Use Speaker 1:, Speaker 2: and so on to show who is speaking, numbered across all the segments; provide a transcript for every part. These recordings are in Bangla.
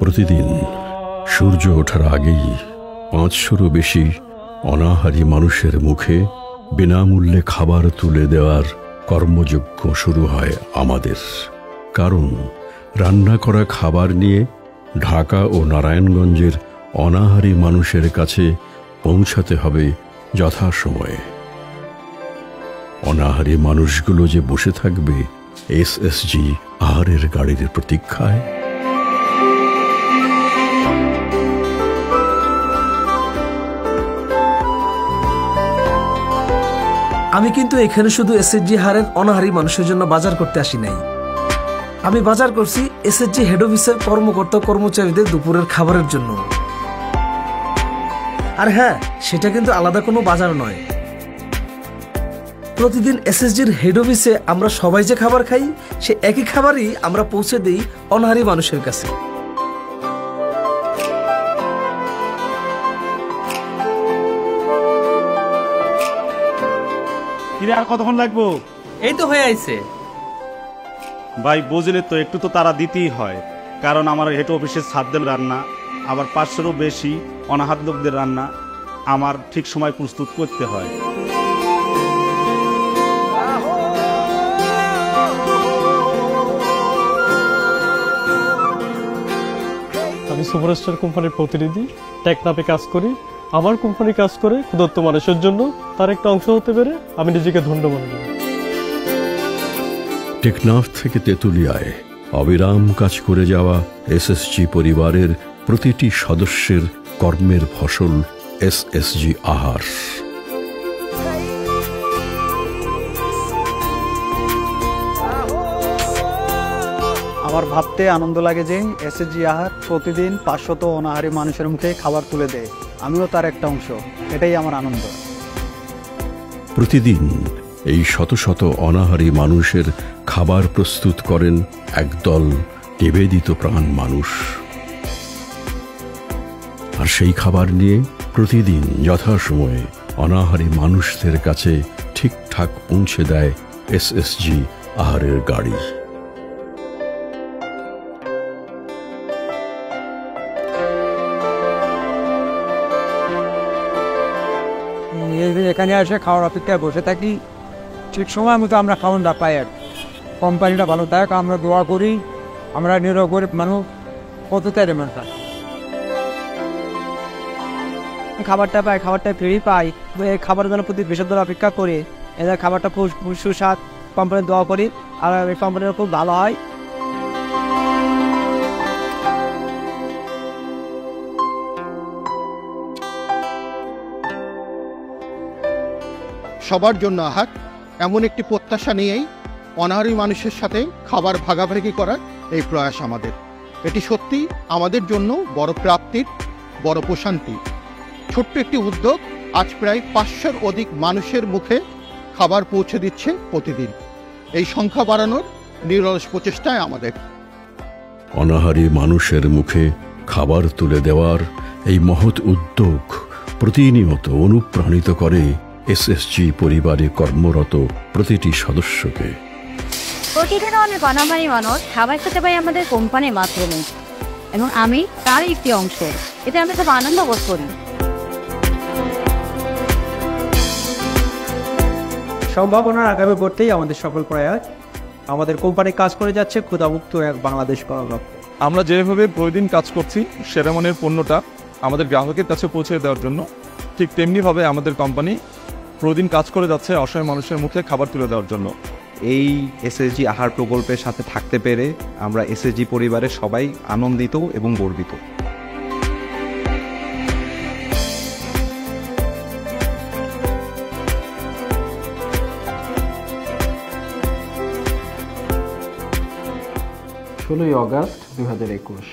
Speaker 1: প্রতিদিন সূর্য ওঠার আগেই 500-ও বেশি অনাহারী মানুষের মুখে বিনামূল্যে খাবার তুলে দেওয়ার কর্মযজ্ঞ শুরু হয় আমাদের। কারণ রান্না করা খাবার নিয়ে ঢাকা ও নারায়ণগঞ্জের অনাহারী মানুষের কাছে পৌঁছাতে হবে যথাসময়ে। অনাহারী মানুষগুলো যে বসে থাকবে এসএসজি আহারের গাড়ির প্রতীক্ষায়।
Speaker 2: আমি কিন্তু এখানে শুধু এসএসজি আহারের অনাহারী মানুষের জন্য বাজার করতে আসি নাই। আমি বাজার করছি এসএসজি হেড অফিসের কর্মকর্তা কর্মচারীদের দুপুরের খাবারের জন্য। আর হ্যাঁ, সেটা কিন্তু আলাদা কোনো বাজার নয়। প্রতিদিন এসএসজির হেড অফিসে আমরা সবাই যে খাবার খাই, সে একই খাবারই আমরা পৌঁছে দিই অনাহারী মানুষের কাছে।
Speaker 3: আর কতক্ষণ লাগবো?
Speaker 4: এই তো হয়ে আইছে
Speaker 3: ভাই, বুঝলে তো একটু তো তারা দিতেই হয়, কারণ আমার হেড অফিসের ছাদদের রান্না, আবার 500-রও বেশি অনাহার লোকদের রান্না আমার ঠিক সময় প্রস্তুত করতে হয়।
Speaker 5: আমি সুপারস্টার কোম্পানির প্রতিনিধি, টেকনাফে কাজ করি। আমার কোম্পানি কাজ করে ক্ষুধার্ত মানুষের জন্য, তার একটা অংশ হতে পেরে আমি নিজেকে ধন্য মনে করি।
Speaker 1: টেকনাফ থেকে তেঁতুলিয়ায় অবিরাম কাজ করে যাওয়া এসএসজি পরিবারের প্রতিটি সদস্যের কর্মের ফসল এসএসজি আহার।
Speaker 6: আমার ভাবতে আনন্দ লাগে যে এসএসজি আহার প্রতিদিন 500 অনাহারী মানুষের মুখে খাবার তুলে দেয়, আমিও তার একটা অংশ। এটাই আমার আনন্দ।
Speaker 1: প্রতিদিন এই শত শত অনাহারী মানুষের খাবার প্রস্তুত করেন একদল নিবেদিত প্রাণ মানুষ। আর সেই খাবার নিয়ে প্রতিদিন যথাসময়ে অনাহারী মানুষদের কাছে ঠিকঠাক পৌঁছে দেয় এসএসজি আহারের গাড়ি।
Speaker 6: এখানে এসে খাওয়ার অপেক্ষায় বসে থাকি, ঠিক সময় মতো আমরা খাওয়ানটা পাই। আর কোম্পানিটা ভালো থাক, আমরা দোয়া করি। আমরা নিরব গরিব মানুষ, কত চাইলে মানুষ
Speaker 7: খাবারটা পাই, খাবারটা ফ্রি পাই। খাবারের জন্য প্রতি বেশি ধরে অপেক্ষা করি। এদের খাবারটা খুব সুস্বাদ, কোম্পানির দোয়া করি, আর এই কোম্পানিটা খুব ভালো হয়।
Speaker 8: সবার জন্য আহার, এমন একটি প্রত্যাশা নিয়েই অনাহারী মানুষের সাথে খাবার ভাগাভাগি করার এই প্রয়াস আমাদের। এটি সত্যি আমাদের জন্য বড় প্রাপ্তির, বড় প্রশান্তি। ছোট্ট একটি উদ্যোগ আজ প্রায় 500-র অধিক মানুষের মুখে খাবার পৌঁছে দিচ্ছে প্রতিদিন। এই সংখ্যা বাড়ানোর নিরলস প্রচেষ্টায় আমাদের।
Speaker 1: অনাহারী মানুষের মুখে খাবার তুলে দেওয়ার এই মহৎ উদ্যোগ প্রতিনিয়ত অনুপ্রাণিত করে এসএসজি পরিবারে কর্মরত প্রতিটি সদস্যকে।
Speaker 9: প্রতিদিন অনেক অনাহারী মানুষ খাবার খেতে পাই আমাদের কোম্পানির মাধ্যমে, এবং আমি তার একটি অংশ। এতে আমি খুব আনন্দ বোধ করি।
Speaker 6: সম্ভাবনার আগামী করতেই আমাদের সফল প্রয়াস। আমাদের কোম্পানি কাজ করে যাচ্ছে ক্ষুধামুক্ত এক বাংলাদেশ করার লক্ষ্যে।
Speaker 10: আমরা যেভাবে প্রতিদিন কাজ করছি সেরা মানের পণ্যটা আমাদের গ্রাহকের কাছে পৌঁছে দেওয়ার জন্য, ঠিক তেমনিভাবে আমাদের কোম্পানি প্রতিদিন কাজ করে যাচ্ছে অসহায় মানুষের মুখে খাবার তুলে দেওয়ার জন্য।
Speaker 11: এই এসএসজি আহার প্রকল্পের সাথে থাকতে পেরে আমরা এসএসজি পরিবারের সবাই আনন্দিত এবং গর্বিত।
Speaker 12: ষোলোই অগাস্ট 2021,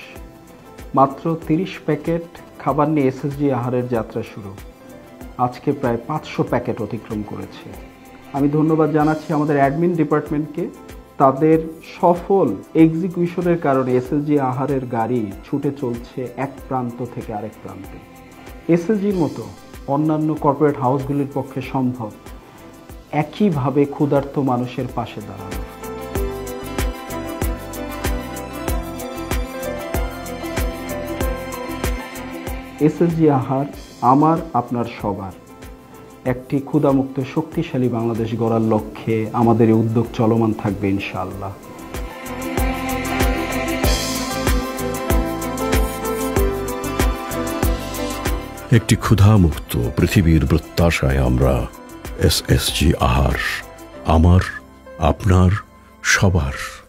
Speaker 12: মাত্র 30 প্যাকেট খাবার নিয়ে এসএসজি আহারের যাত্রা শুরু। আজকে প্রায় 500 প্যাকেট অতিক্রম করেছে। আমি ধন্যবাদ জানাচ্ছি আমাদের অ্যাডমিন ডিপার্টমেন্টকে। তাদের সফল এক্সিকিউশনের কারণে এসএসজি আহারের গাড়ি ছুটে চলছে এক প্রান্ত থেকে আরেক প্রান্তে। এসএসজির মতো অন্যান্য কর্পোরেট হাউসগুলির পক্ষে সম্ভব একইভাবে ক্ষুধার্ত মানুষের পাশে দাঁড়ানো। এসএসজি আহার আমার আপনার সবার। একটি ক্ষুধামুক্ত শক্তিশালী বাংলাদেশ গড়ার লক্ষ্যে আমাদের এই উদ্যোগ চলমান থাকবে ইনশাআল্লাহ।
Speaker 1: একটি ক্ষুধামুক্ত পৃথিবীর প্রত্যাশায় আমরা এসএসজি আহার, আমার আপনার সবার।